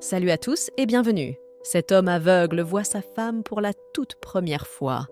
Salut à tous et bienvenue. Cet homme aveugle voit sa femme pour la toute première fois.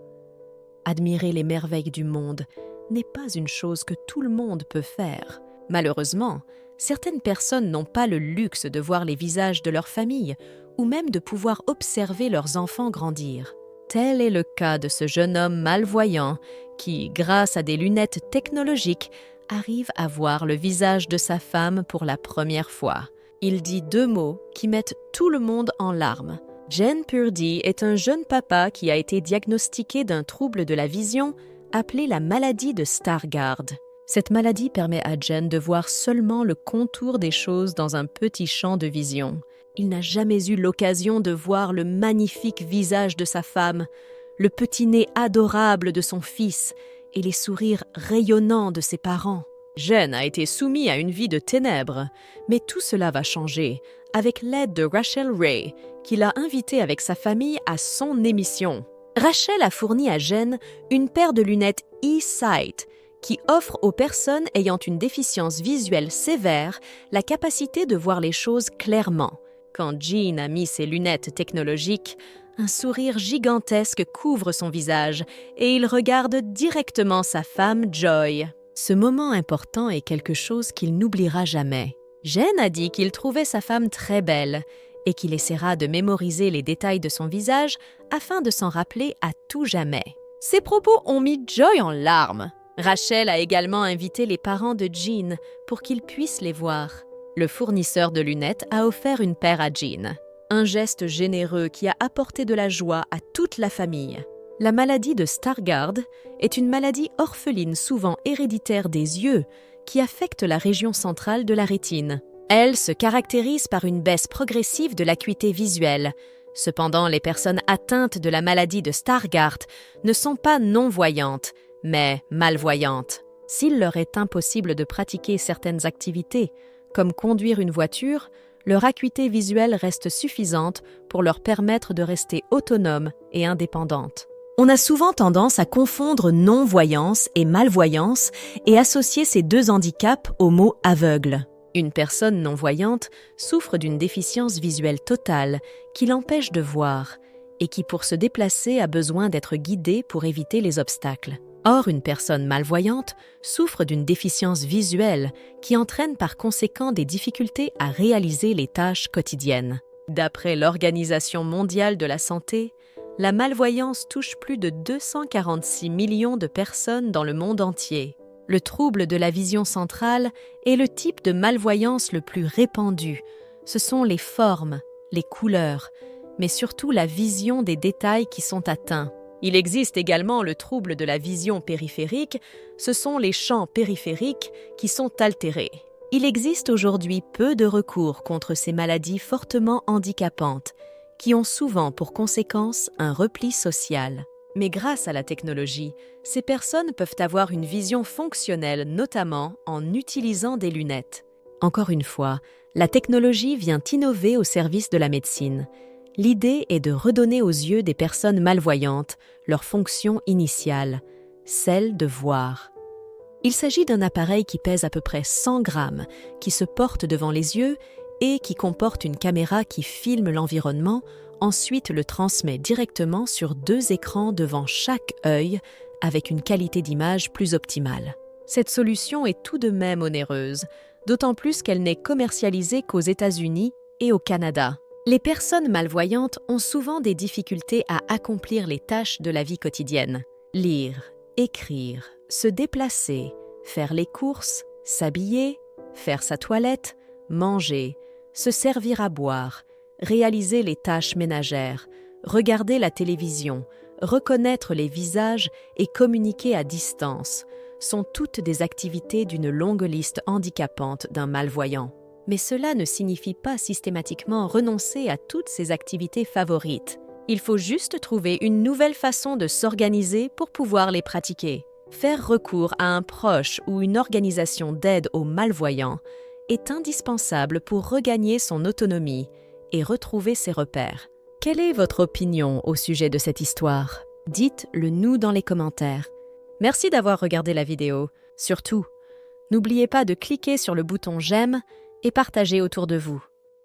Admirer les merveilles du monde n'est pas une chose que tout le monde peut faire. Malheureusement, certaines personnes n'ont pas le luxe de voir les visages de leur famille ou même de pouvoir observer leurs enfants grandir. Tel est le cas de ce jeune homme malvoyant qui, grâce à des lunettes technologiques, arrive à voir le visage de sa femme pour la première fois. Il dit deux mots qui mettent tout le monde en larmes. Jen Purdy est un jeune papa qui a été diagnostiqué d'un trouble de la vision appelé la maladie de Stargardt. Cette maladie permet à Jen de voir seulement le contour des choses dans un petit champ de vision. Il n'a jamais eu l'occasion de voir le magnifique visage de sa femme, le petit nez adorable de son fils et les sourires rayonnants de ses parents. Jen a été soumis à une vie de ténèbres, mais tout cela va changer avec l'aide de Rachel Ray, qui l'a invité avec sa famille à son émission. Rachel a fourni à Jen une paire de lunettes e-sight qui offre aux personnes ayant une déficience visuelle sévère la capacité de voir les choses clairement. Quand Jean a mis ses lunettes technologiques, un sourire gigantesque couvre son visage et il regarde directement sa femme Joy. Ce moment important est quelque chose qu'il n'oubliera jamais. Jen a dit qu'il trouvait sa femme très belle et qu'il essaiera de mémoriser les détails de son visage afin de s'en rappeler à tout jamais. Ces propos ont mis Joy en larmes. Rachel a également invité les parents de Jean pour qu'ils puissent les voir. Le fournisseur de lunettes a offert une paire à Jean. Un geste généreux qui a apporté de la joie à toute la famille. La maladie de Stargardt est une maladie orpheline souvent héréditaire des yeux qui affecte la région centrale de la rétine. Elle se caractérise par une baisse progressive de l'acuité visuelle. Cependant, les personnes atteintes de la maladie de Stargardt ne sont pas non-voyantes, mais malvoyantes. S'il leur est impossible de pratiquer certaines activités, comme conduire une voiture, leur acuité visuelle reste suffisante pour leur permettre de rester autonomes et indépendantes. On a souvent tendance à confondre non-voyance et malvoyance et associer ces deux handicaps au mot aveugle. Une personne non-voyante souffre d'une déficience visuelle totale qui l'empêche de voir et qui, pour se déplacer, a besoin d'être guidée pour éviter les obstacles. Or, une personne malvoyante souffre d'une déficience visuelle qui entraîne par conséquent des difficultés à réaliser les tâches quotidiennes. D'après l'Organisation mondiale de la santé, la malvoyance touche plus de 246 millions de personnes dans le monde entier. Le trouble de la vision centrale est le type de malvoyance le plus répandu. Ce sont les formes, les couleurs, mais surtout la vision des détails qui sont atteints. Il existe également le trouble de la vision périphérique, ce sont les champs périphériques qui sont altérés. Il existe aujourd'hui peu de recours contre ces maladies fortement handicapantes, qui ont souvent pour conséquence un repli social. Mais grâce à la technologie, ces personnes peuvent avoir une vision fonctionnelle, notamment en utilisant des lunettes. Encore une fois, la technologie vient innover au service de la médecine. L'idée est de redonner aux yeux des personnes malvoyantes leur fonction initiale, celle de voir. Il s'agit d'un appareil qui pèse à peu près 100 grammes, qui se porte devant les yeux et qui comporte une caméra qui filme l'environnement, ensuite le transmet directement sur deux écrans devant chaque œil avec une qualité d'image plus optimale. Cette solution est tout de même onéreuse, d'autant plus qu'elle n'est commercialisée qu'aux États-Unis et au Canada. Les personnes malvoyantes ont souvent des difficultés à accomplir les tâches de la vie quotidienne. Lire, écrire, se déplacer, faire les courses, s'habiller, faire sa toilette, manger, se servir à boire, réaliser les tâches ménagères, regarder la télévision, reconnaître les visages et communiquer à distance sont toutes des activités d'une longue liste handicapante d'un malvoyant. Mais cela ne signifie pas systématiquement renoncer à toutes ses activités favorites. Il faut juste trouver une nouvelle façon de s'organiser pour pouvoir les pratiquer. Faire recours à un proche ou une organisation d'aide aux malvoyants est indispensable pour regagner son autonomie et retrouver ses repères. Quelle est votre opinion au sujet de cette histoire? Dites-le nous dans les commentaires. Merci d'avoir regardé la vidéo. Surtout, n'oubliez pas de cliquer sur le bouton j'aime et partager autour de vous.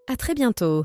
À très bientôt!